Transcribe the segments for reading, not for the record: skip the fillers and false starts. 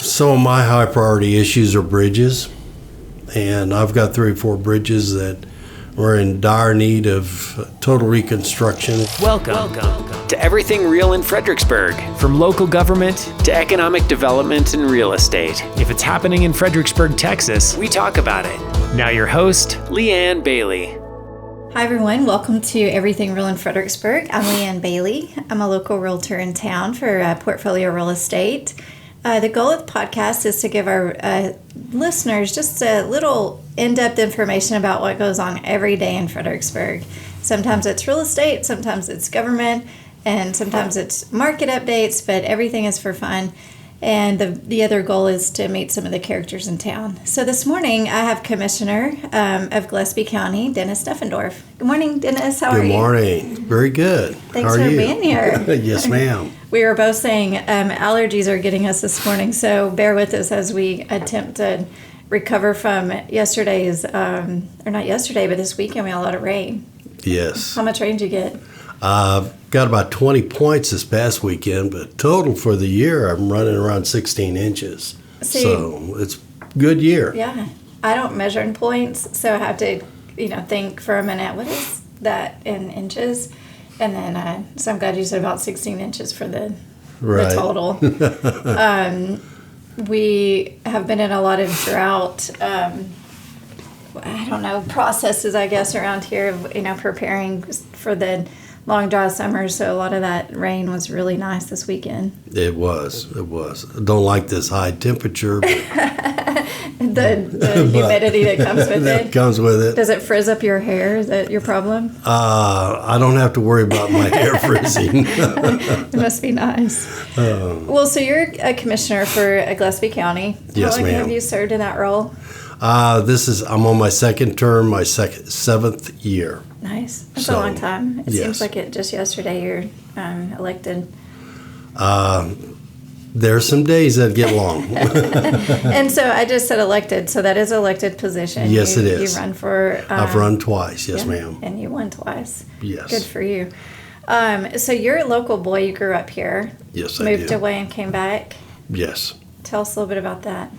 some of my high priority issues are bridges, and I've got 3 or 4 bridges that are in dire need of total reconstruction. Welcome to Everything Real in Fredericksburg. From local government to economic development and real estate. If it's happening in Fredericksburg, Texas, we talk about it. Now your host, LeeAnn Bailey. Hi everyone, welcome to Everything Real in Fredericksburg. I'm LeeAnn Bailey. I'm a local realtor in town for Portfolio Real Estate. The goal of the podcast is to give our listeners just a little in-depth information about what goes on every day in Fredericksburg. Sometimes it's real estate, sometimes it's government, and sometimes it's market updates, but everything is for fun. And the other goal is to meet some of the characters in town. So this morning, I have Commissioner of Gillespie County, Dennis Neffendorf. Good morning, Dennis. How are you? Good morning. Very good. Thanks for being here. Yes, ma'am. We were both saying allergies are getting us this morning, so bear with us as we attempt to recover from yesterday's, or not yesterday, but this weekend we had a lot of rain. Yes. How much rain did you get? Got about 20 points this past weekend, but total for the year, I'm running around 16 inches. So it's a good year. Yeah. I don't measure in points, so I have to, think for a minute, what is that in inches? And then, so I'm glad you said about 16 inches for the total. We have been in a lot of drought, processes, I guess, around here, preparing for the long dry summer, so a lot of that rain was really nice this weekend. It was. I don't like this high temperature. the humidity that comes with that comes with it. Does it frizz up your hair? Is that your problem? I don't have to worry about my hair frizzing. It must be nice. Well, so you're a commissioner for Gillespie County. Yes, How long ma'am. have you served in that role? I'm on my second term, my 7th year. Nice. That's a long time. It seems like it just yesterday you're elected. There's some days that get long. And so I just said elected, so that is an elected position. Yes, it is. You run for... I've run twice, yes, ma'am. And you won twice. Yes. Good for you. So you're a local boy. You grew up here. Yes, I did. Moved away and came back. Yes. Tell us a little bit about that.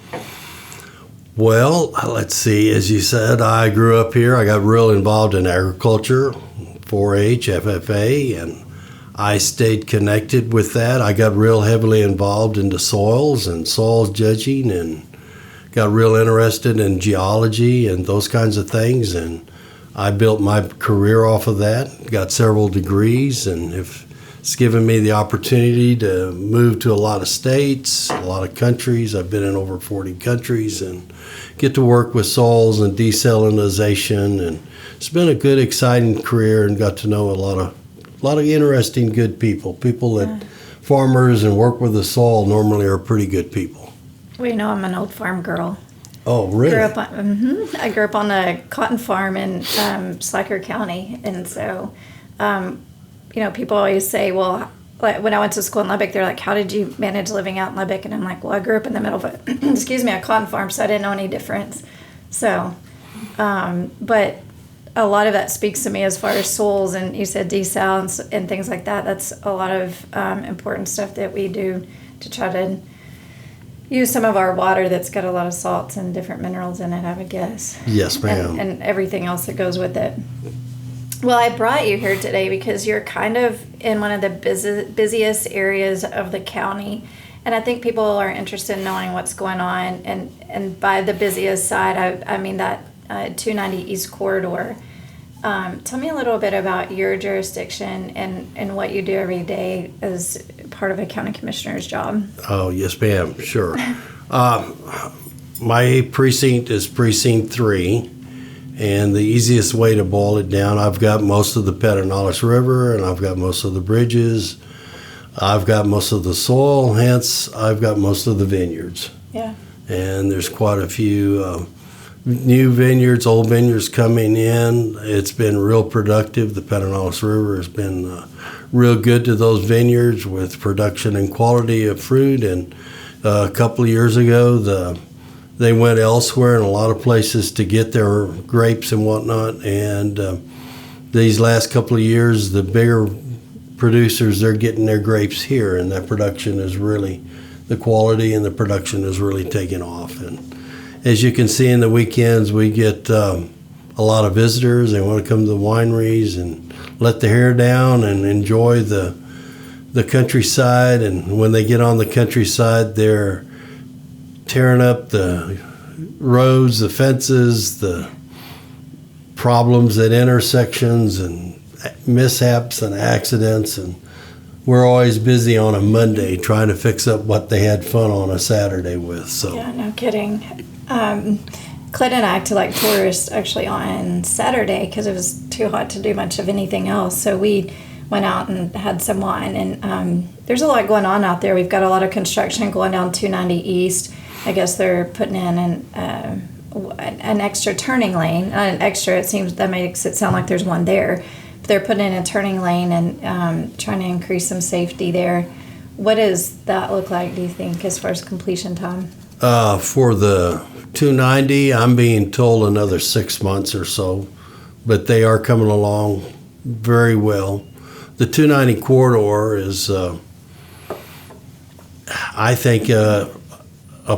Well, let's see. As you said, I grew up here. I got real involved in agriculture, 4-H, FFA, and I stayed connected with that. I got real heavily involved into soils and soils judging and got real interested in geology and those kinds of things. And I built my career off of that, got several degrees, and it's given me the opportunity to move to a lot of states, a lot of countries. I've been in over 40 countries and get to work with soils and desalinization. And it's been a good, exciting career and got to know a lot of interesting, good people. People that farmers and work with the soil normally are pretty good people. Well, I'm an old farm girl. Oh, really? I grew up on a cotton farm in Slacker County, and so... people always say, well, like when I went to school in Lubbock, they're like, how did you manage living out in Lubbock? And I'm like, well, I grew up in the middle of a cotton farm, so I didn't know any difference. So, but a lot of that speaks to me as far as soils, and you said desal and things like that. That's a lot of important stuff that we do to try to use some of our water that's got a lot of salts and different minerals in it, I would guess. Yes, ma'am. And everything else that goes with it. Well, I brought you here today because you're kind of in one of the busiest areas of the county, and I think people are interested in knowing what's going on. And by the busiest side, I mean that 290 East Corridor. Tell me a little bit about your jurisdiction and what you do every day as part of a county commissioner's job. Oh, yes, ma'am. Sure. My precinct is Precinct 3. And the easiest way to boil it down, I've got most of the Pedernales River, and I've got most of the bridges. I've got most of the soil, hence I've got most of the vineyards. Yeah. And there's quite a few new vineyards, old vineyards coming in. It's been real productive. The Pedernales River has been real good to those vineyards with production and quality of fruit. And a couple of years ago, they went elsewhere in a lot of places to get their grapes and whatnot. And these last couple of years, the bigger producers, they're getting their grapes here, and that production is really the quality and the production is really taking off. And as you can see in the weekends, we get a lot of visitors. They want to come to the wineries and let the hair down and enjoy the countryside. And when they get on the countryside, they're tearing up the roads, the fences, the problems at intersections and mishaps and accidents. And we're always busy on a Monday trying to fix up what they had fun on a Saturday with. So yeah, no kidding. Clint and I acted like tourists actually on Saturday because it was too hot to do much of anything else. So we went out and had some wine. And there's a lot going on out there. We've got a lot of construction going down 290 East. I guess they're putting in an extra turning lane. Not an extra, that makes it sound like there's one there. But they're putting in a turning lane and trying to increase some safety there. What does that look like, do you think, as far as completion time? For the 290, I'm being told another 6 months or so, but they are coming along very well. The 290 corridor is, I think, a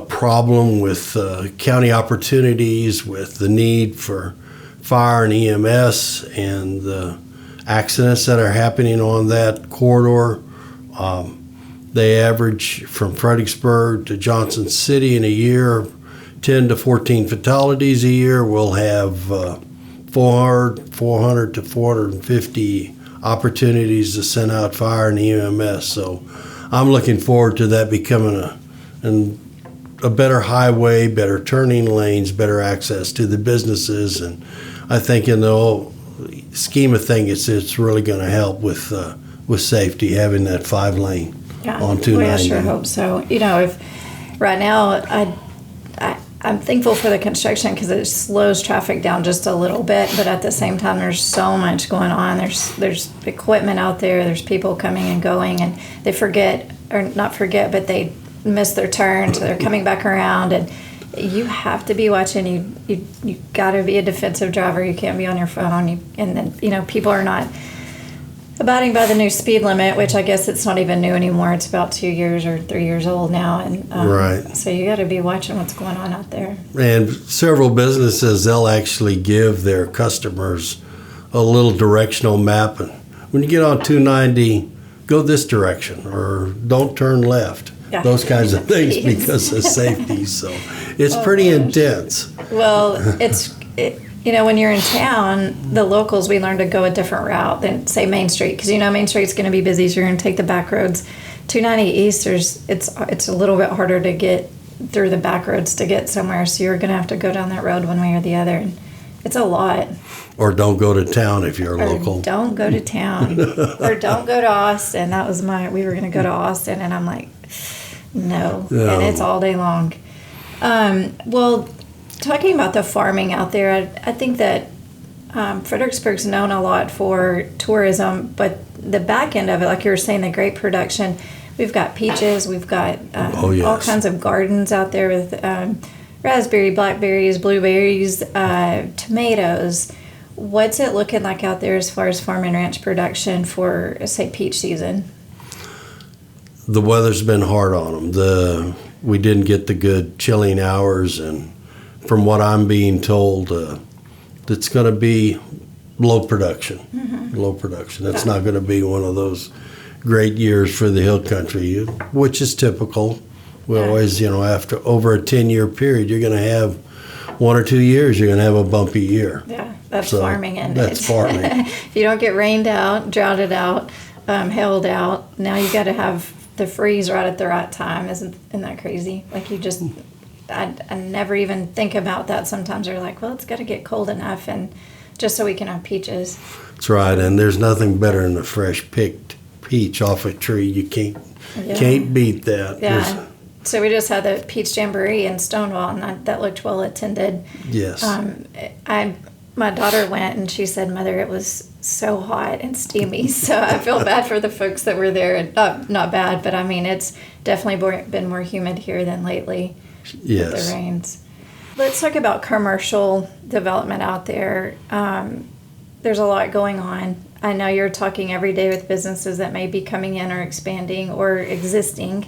problem with county opportunities, with the need for fire and EMS and the accidents that are happening on that corridor. They average from Fredericksburg to Johnson City in a year, 10 to 14 fatalities a year. We'll have 400 to 450 opportunities to send out fire and EMS. So I'm looking forward to that becoming a better highway, better turning lanes, better access to the businesses. And I think in the whole scheme of things, it's really going to help with safety, having that 5-lane on 290. Well, I sure hope so. You know, if right now I'm thankful for the construction because it slows traffic down just a little bit, but at the same time, there's so much going on. There's equipment out there. There's people coming and going, and they but they miss their turn, so they're coming back around. And you have to be watching. You got to be a defensive driver. You can't be on your phone. And then people are not abiding by the new speed limit, which I guess it's not even new anymore. It's about 2 years or 3 years old now, and right. So you got to be watching what's going on out there. And several businesses, they'll actually give their customers a little directional map, and when you get on 290, go this direction or don't turn left. Yeah. Those kinds of things because of safety. So it's pretty intense. Well, when you're in town, the locals, we learn to go a different route than, say, Main Street. Because, Main Street's going to be busy, so you're going to take the back roads. 290 East, it's a little bit harder to get through the back roads to get somewhere. So you're going to have to go down that road one way or the other. And it's a lot. Or don't go to town if you're local. Don't go to town. Or don't go to Austin. We were going to go to Austin, and I'm like, no. And it's all day long. Well, talking about the farming out there, I think that Fredericksburg's known a lot for tourism, but the back end of it, like you were saying, the great production, we've got peaches, we've got all kinds of gardens out there with raspberry, blackberries, blueberries, tomatoes. What's it looking like out there as far as farm and ranch production for, say, peach season? The weather's been hard on them. We didn't get the good chilling hours, and from what I'm being told, it's going to be low production. Mm-hmm. Low production. It's not going to be one of those great years for the hill country, which is typical. We always, after over a 10-year period, you're going to have 1 or 2 years, you're going to have a bumpy year. Yeah, that's farming. And that's farming. If you don't get rained out, droughted out, hailed out, now you got to have the freeze right at the right time. Isn't that crazy? Like I never even think about that. Sometimes you're like, well, it's got to get cold enough, and just so we can have peaches. That's right, and there's nothing better than a fresh picked peach off a tree. You can't beat that. Yeah. So we just had the peach jamboree in Stonewall, and that looked well attended. Yes. My daughter went, and she said, "Mother, it was so hot and steamy." So I feel bad for the folks that were there. Not bad, but I mean, it's definitely been more humid here than lately. Yes. With the rains. Let's talk about commercial development out there. There's a lot going on. I know you're talking every day with businesses that may be coming in or expanding or existing.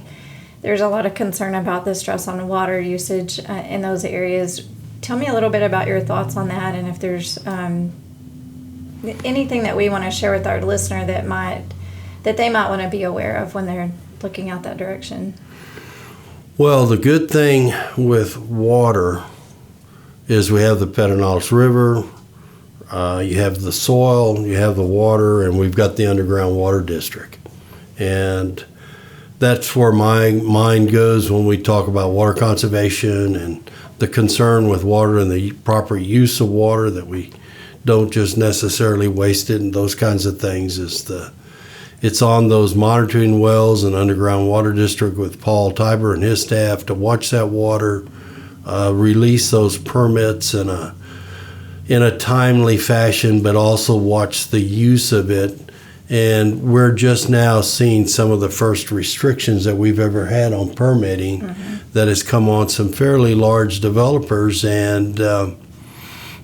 there's a lot of concern about the stress on water usage in those areas. Tell me a little bit about your thoughts on that, and if there's anything that we want to share with our listener that they might want to be aware of when they're looking out that direction. Well, the good thing with water is we have the Pedernales River, you have the soil, you have the water, and we've got the underground water district. And that's where my mind goes when we talk about water conservation and the concern with water and the proper use of water, that we don't just necessarily waste it and those kinds of things. It's on those monitoring wells and underground water district with Paul Tiber and his staff to watch that water, release those permits in a timely fashion, but also watch the use of it. And we're just now seeing some of the first restrictions that we've ever had on permitting that has come on some fairly large developers. And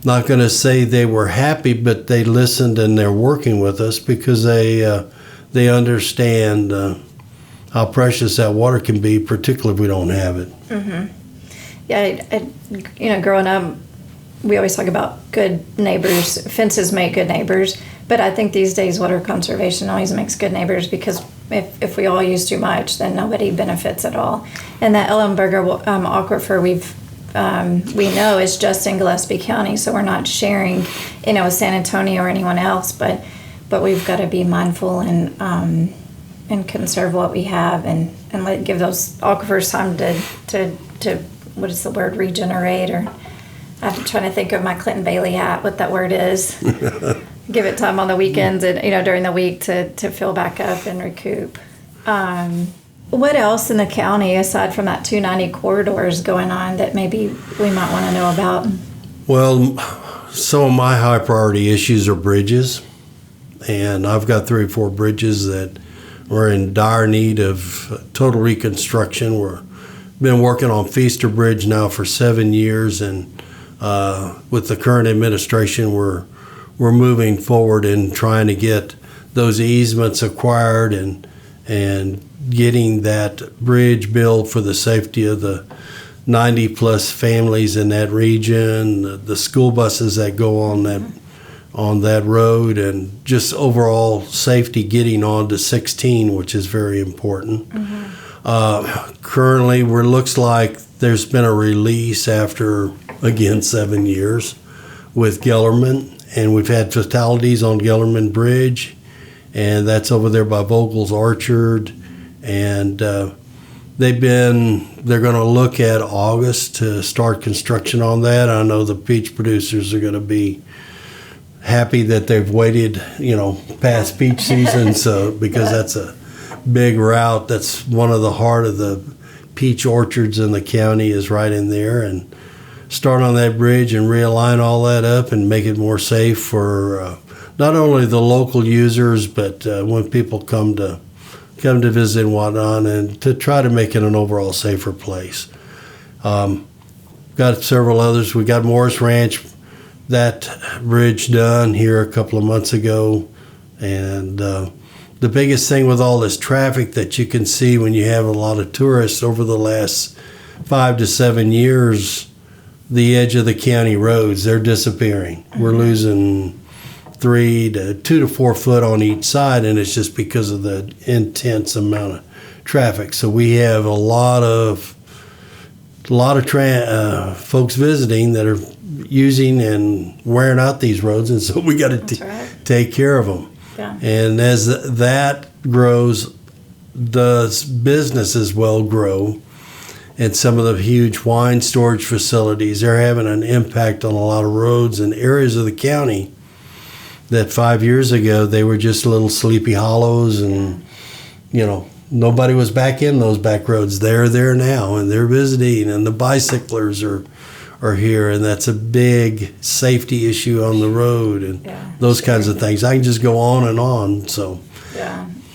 not going to say they were happy, but they listened and they're working with us because they understand how precious that water can be, particularly if we don't have it. Mm-hmm. Yeah, growing up, we always talk about good neighbors. Fences make good neighbors, but I think these days water conservation always makes good neighbors, because if we all use too much, then nobody benefits at all. And that Ellenberger aquifer we know is just in Gillespie County, so we're not sharing, with San Antonio or anyone else, but we've got to be mindful and conserve what we have and give those aquifers time to what is the word, regenerate, or I'm trying to think of my Clinton Bailey hat, what that word is. Give it time on the weekends and during the week to fill back up and recoup. What else in the county, aside from that 290 corridor, is going on that maybe we might want to know about? Well, some of my high priority issues are bridges, and I've got 3 or 4 bridges that we're in dire need of total reconstruction. We've been working on Feaster Bridge now for 7 years, and with the current administration, we're moving forward in trying to get those easements acquired and getting that bridge built for the safety of the 90 plus families in that region, the school buses that go on that road, and just overall safety getting on to 16, which is very important. Currently, looks like there's been a release after, again, 7 years with Gellerman, and we've had fatalities on Gellerman Bridge, and that's over there by Vogel's Orchard. And they're going to look at August to start construction on that. I know the peach producers are going to be happy that they've waited, past peach season, because that's a big route. That's one of the heart of the peach orchards in the county is right in there, and start on that bridge and realign all that up and make it more safe for not only the local users, but when people come to visit and whatnot, and to try to make it an overall safer place. Got several others. We got Morris Ranch, that bridge done here a couple of months ago, and the biggest thing with all this traffic that you can see when you have a lot of tourists over the last 5 to 7 years, the edge of the county roads, they're disappearing. We're losing 2 to 4 foot on each side, and it's just because of the intense amount of traffic. So we have a lot of folks visiting that are using and wearing out these roads, and so we got to take care of them. Yeah. And as that grows, the businesses will grow, and some of the huge wine storage facilities, they're having an impact on a lot of roads and areas of the county that 5 years ago they were just little sleepy hollows, and nobody was back in those back roads. They're there now, and they're visiting, and the bicyclers are here, and that's a big safety issue on the road, and those kinds of things. I can just go on and on. So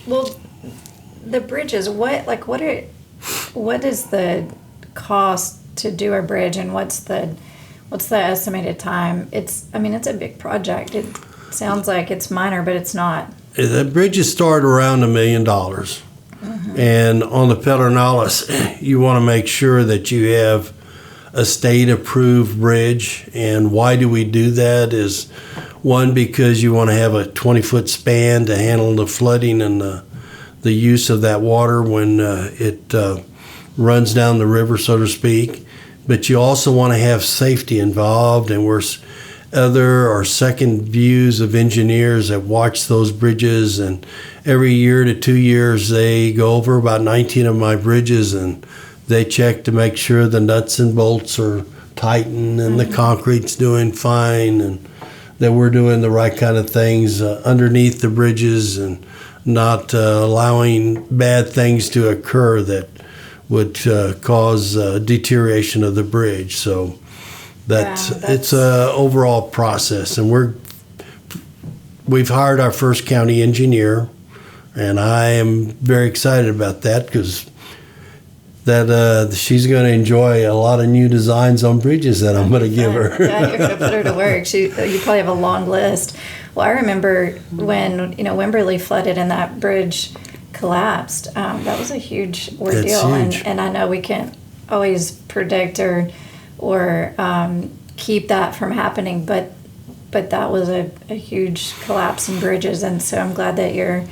well, the bridges, what is the cost to do a bridge, and what's the estimated time? It's a big project. It sounds like it's minor, but it's not. The bridges start around $1 million. And on the Pedernales, you want to make sure that you have a state-approved bridge. And why do we do that is, one, because you want to have a 20-foot span to handle the flooding and the use of that water when it runs down the river, so to speak. But you also want to have safety involved, and we're other or second views of engineers that watch those bridges, and every year to 2 years they go over about 19 of my bridges and they check to make sure the nuts and bolts are tightened and the concrete's doing fine and that we're doing the right kind of things underneath the bridges and not allowing bad things to occur that would cause deterioration of the bridge. So it's a overall process, and we've hired our first county engineer, and I am very excited about that because she's going to enjoy a lot of new designs on bridges that I'm going to give her. Yeah, you're going to put her to work. You probably have a long list. Well, I remember when Wimberley flooded and that bridge collapsed. That was a huge ordeal, huge. And I know we can't always predict or keep that from happening, but that was a huge collapse in bridges, and so I'm glad that you're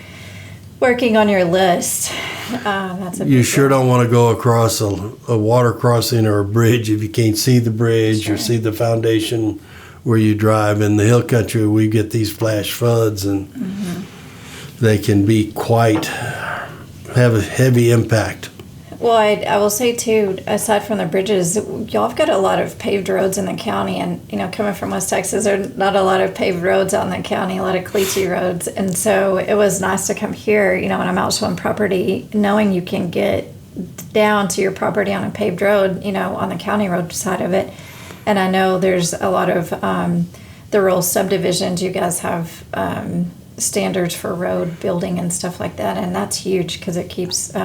working on your list. That's a you sure don't want to go across a water crossing or a bridge if you can't see the bridge or see the foundation where you drive. In the hill country, we get these flash floods, and they can be have a heavy impact. Well, I will say too, aside from the bridges, y'all have got a lot of paved roads in the county, and coming from West Texas, there's not a lot of paved roads out in the county, a lot of cliche roads, and so it was nice to come here, when I'm out showing property, knowing you can get down to your property on a paved road, on the county road side of it. And I know there's a lot of the rural subdivisions, you guys have standards for road building and stuff like that, and that's huge because it keeps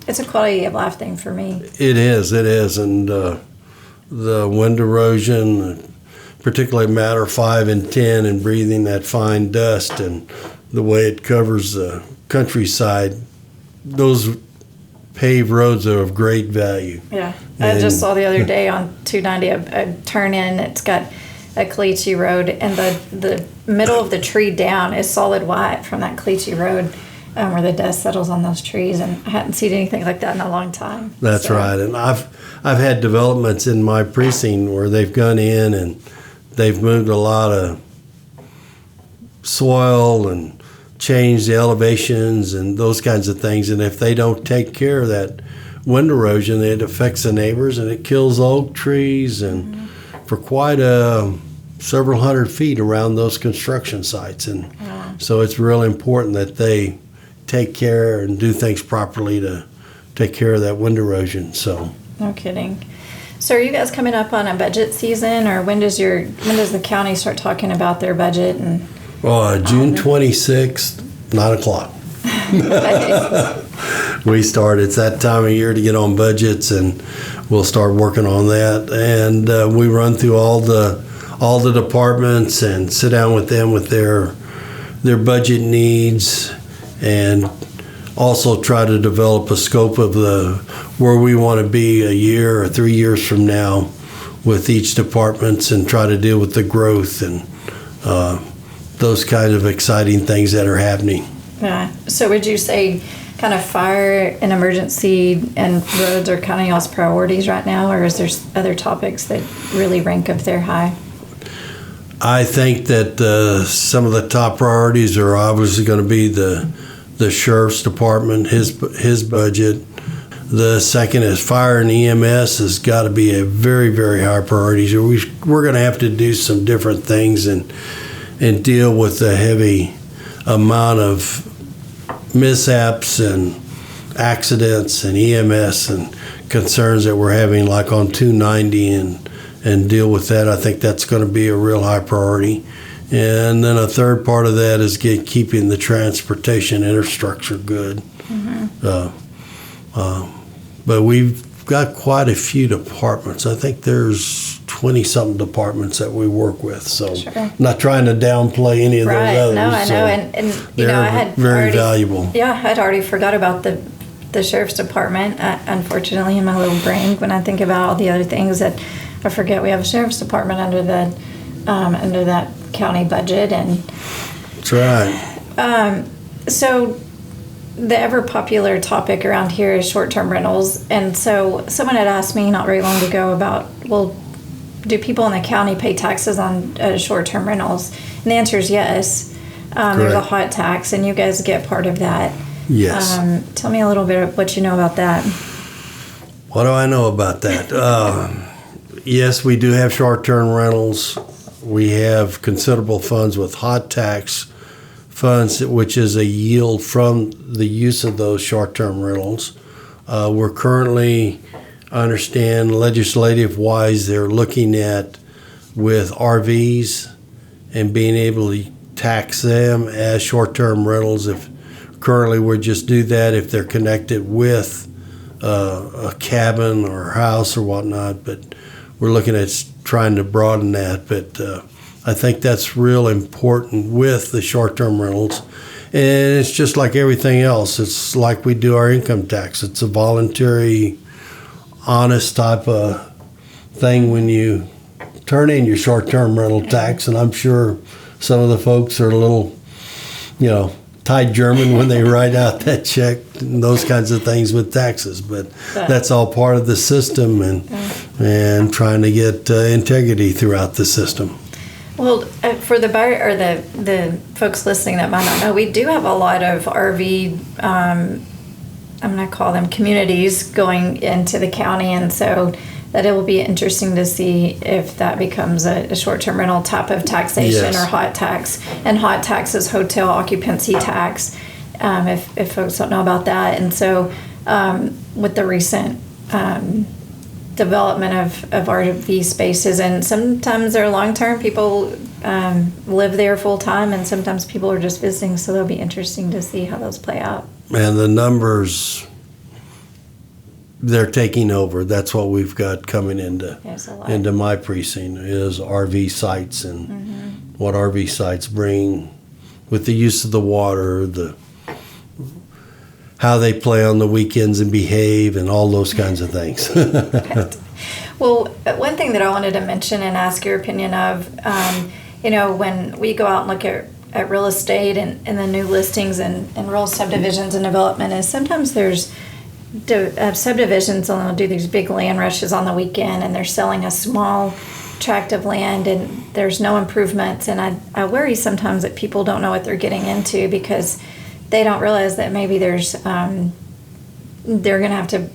it's a quality of life thing for me. It is, and the wind erosion, particularly matter 5 and 10, and breathing that fine dust and the way it covers the countryside, those paved roads are of great value. Yeah, I just saw the other day on 290 a turn in. It's got a cliche road, and the middle of the tree down is solid white from that cliche road. Where the dust settles on those trees, and I hadn't seen anything like that in a long time. That's right, and I've had developments in my precinct where they've gone in and they've moved a lot of soil and changed the elevations and those kinds of things, and if they don't take care of that wind erosion, it affects the neighbors and it kills oak trees and for quite several hundred feet around those construction sites, and so it's really important that they take care and do things properly to take care of that wind erosion. So no kidding. So are you guys coming up on a budget season, or when does the county start talking about their budget? And June 26th, 9 o'clock. We start. It's that time of year to get on budgets, and we'll start working on that. And we run through all the departments and sit down with them with their budget needs, and also try to develop a scope of where we want to be a year or 3 years from now with each departments, and try to deal with the growth and those kind of exciting things that are happening. Yeah. So would you say kind of fire and emergency and roads are kind of y'all's priorities right now, or is there other topics that really rank up there high? I think that some of the top priorities are obviously going to be the sheriff's department, his budget. The second is fire and EMS has got to be a very, very high priority. We're going to have to do some different things and deal with the heavy amount of mishaps and accidents and EMS and concerns that we're having, like on 290, and deal with that. I think that's going to be a real high priority. And then a third part of that is keeping the transportation infrastructure good. But we've got quite a few departments. I think there's 20-something departments that we work with. So Sure. not trying to downplay any of Right. those others. No, I so know. And you they're know, I had very already, valuable. Yeah, I'd already forgot about the sheriff's department. Unfortunately, in my little brain, when I think about all the other things, that I forget we have a sheriff's department under that county budget. And That's right. so the ever popular topic around here is short-term rentals. And so someone had asked me not very long ago about, well, do people in the county pay taxes on short-term rentals? And the answer is yes. There's a hot tax, and you guys get part of that. Yes. Tell me a little bit of what you know about that. What do I know about that? Yes, we do have short-term rentals. We have considerable funds with hot tax funds, which is a yield from the use of those short-term rentals. We're currently, I understand, legislative-wise, they're looking at with RVs and being able to tax them as short-term rentals. If currently we just do that if they're connected with a cabin or house or whatnot, but we're looking at trying to broaden that. But I think that's real important with the short-term rentals. And it's just like everything else. It's like we do our income tax. It's a voluntary, honest type of thing when you turn in your short-term rental tax. And I'm sure some of the folks are a little, tight German when they write out that check and those kinds of things with taxes. But that's all part of the system and trying to get integrity throughout the system. Well, for the buyer or the folks listening that might not know, we do have a lot of RV, I'm going to call them communities, going into the county, and so that it will be interesting to see if that becomes a short-term rental type of taxation or hot tax. And hot tax is hotel occupancy tax, if folks don't know about that. And so with the recent development of RV spaces, and sometimes they're long-term, people live there full-time, and sometimes people are just visiting, so it'll be interesting to see how those play out. And the numbers, they're taking over. That's what we've got coming into my precinct is RV sites and what RV sites bring with the use of the water, how they play on the weekends and behave, and all those kinds of things. Well, one thing that I wanted to mention and ask your opinion of, when we go out and look at real estate and the new listings and rural subdivisions and development, is sometimes there's subdivisions, and they'll do these big land rushes on the weekend, and they're selling a small tract of land, and there's no improvements. And I worry sometimes that people don't know what they're getting into because they don't realize that maybe there's they're going to have to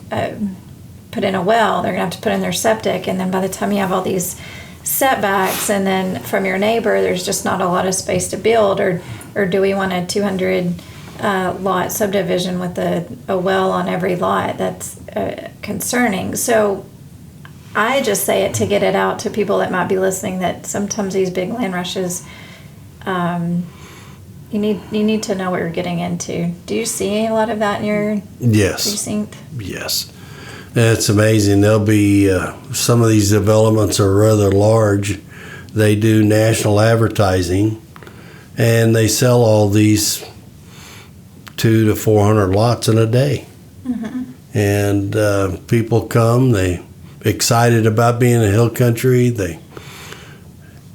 put in a well, they're going to have to put in their septic, and then by the time you have all these setbacks, and then from your neighbor, there's just not a lot of space to build, or do we want a 200 lot subdivision with a well on every lot? That's concerning. So I just say it to get it out to people that might be listening, that sometimes these big land rushes, you need to know what you're getting into. Do you see a lot of that in your precinct? Yes. It's amazing. There'll be some of these developments are rather large. They do national advertising, and they sell all these 200 to 400 lots in a day. And people come, they excited about being in hill country.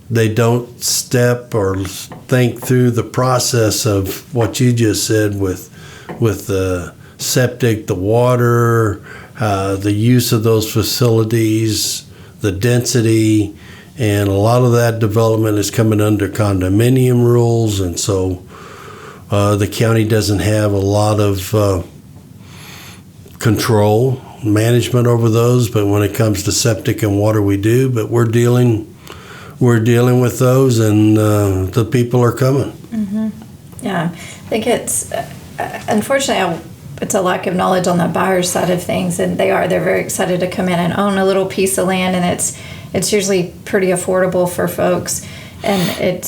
They don't step or think through the process of what you just said with the septic, the water, the use of those facilities, the density, and a lot of that development is coming under condominium rules, and so the county doesn't have a lot of control, management over those. But when it comes to septic and water, we do. But we're dealing with those, and the people are coming. Yeah, I think it's unfortunately it's a lack of knowledge on the buyer's side of things, and they're very excited to come in and own a little piece of land, and it's usually pretty affordable for folks, and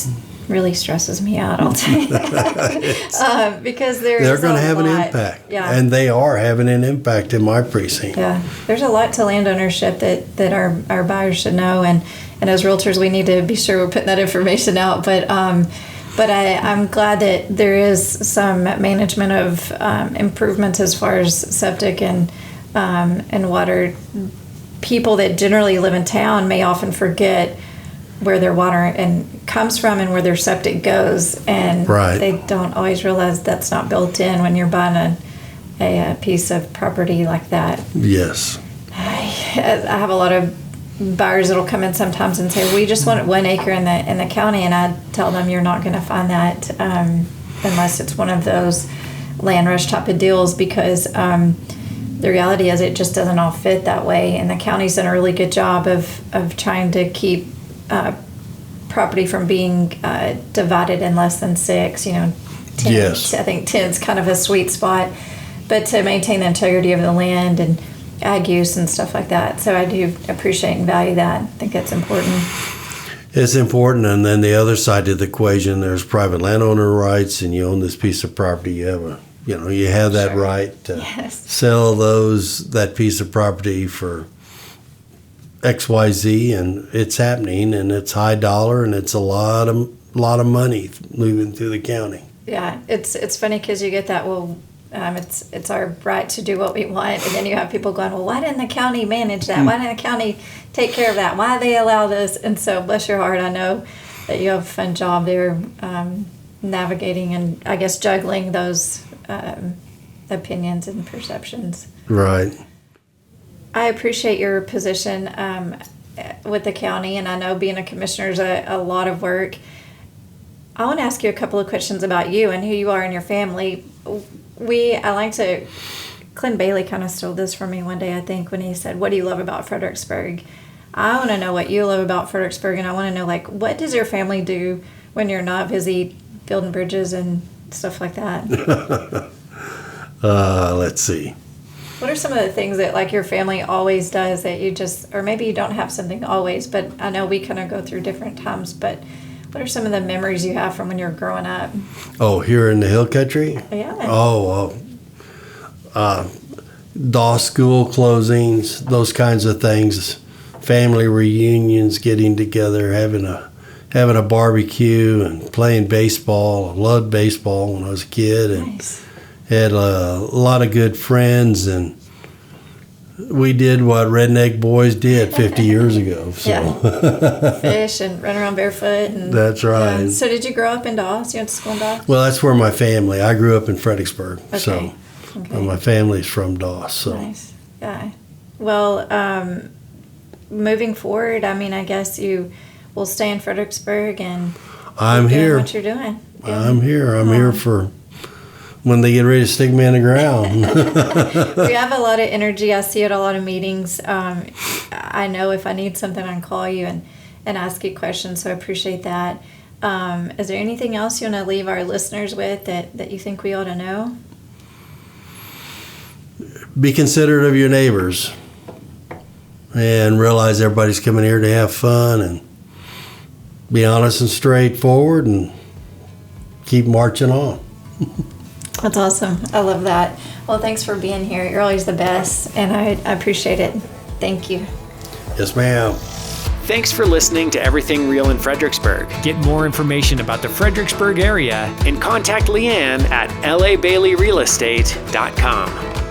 really stresses me out, I'll tell you that. Because they're going to have an impact. Yeah. And they are having an impact in my precinct. Yeah. There's a lot to land ownership that our buyers should know. And as realtors, we need to be sure we're putting that information out. But I'm glad that there is some management of improvements as far as septic and water. People that generally live in town may often forget where their water and comes from and where their septic goes, and they don't always realize that's not built in when you're buying a piece of property like that. Yes. I have a lot of buyers that'll come in sometimes and say, we just want 1 acre in the county, and I tell them you're not going to find that unless it's one of those land rush type of deals, because the reality is it just doesn't all fit that way, and the county's done a really good job of trying to keep property from being divided in less than 6, 10. Yes. I think 10 is kind of a sweet spot, but to maintain the integrity of the land and ag use and stuff like that. So I do appreciate and value that. I think that's important. It's important. And then the other side of the equation, there's private landowner rights, and you own this piece of property. You have that Sure. right to sell that piece of property for XYZ, and it's happening, and it's high dollar, and it's a lot of money moving through the county. Yeah, it's funny because you get that, well, it's our right to do what we want, and then you have people going, well, why didn't the county manage that? Why didn't the county take care of that? Why did they allow this? And so, bless your heart, I know that you have a fun job there navigating and I guess juggling those opinions and perceptions. Right. I appreciate your position with the county, and I know being a commissioner is a lot of work. I want to ask you a couple of questions about you and who you are and your family. Clint Bailey kind of stole this from me one day, I think, when he said, what do you love about Fredericksburg? I want to know what you love about Fredericksburg, and I want to know, what does your family do when you're not busy building bridges and stuff like that? Let's see. What are some of the things that your family always does that you just, or maybe you don't have something always, but I know we kind of go through different times, but what are some of the memories you have from when you were growing up? Oh, here in the hill country? Yeah. DOS school closings, those kinds of things, family reunions, getting together, having a barbecue and playing baseball. I loved baseball when I was a kid, and Nice. had a lot of good friends, and we did what redneck boys did 50 years ago. So. Yeah. Fish and run around barefoot. And, That's right. So did you grow up in Dawes? You went to school in Dawes? Well, that's where my family. I grew up in Fredericksburg, Okay. so my family's from Dawes. So. Nice. Yeah. Well, moving forward, I guess you will stay in Fredericksburg and I'm keep doing here. what you're doing. Yeah. I'm here. I'm here for when they get ready to stick me in the ground. We have a lot of energy. I see it at a lot of meetings. I know if I need something, I can call you and ask you questions, so I appreciate that. Is there anything else you want to leave our listeners with that you think we ought to know? Be considerate of your neighbors and realize everybody's coming here to have fun, and be honest and straightforward and keep marching on. That's awesome. I love that. Well, thanks for being here. You're always the best, and I appreciate it. Thank you. Yes, ma'am. Thanks for listening to Everything Real in Fredericksburg. Get more information about the Fredericksburg area and contact LeeAnn at labaileyrealestate.com.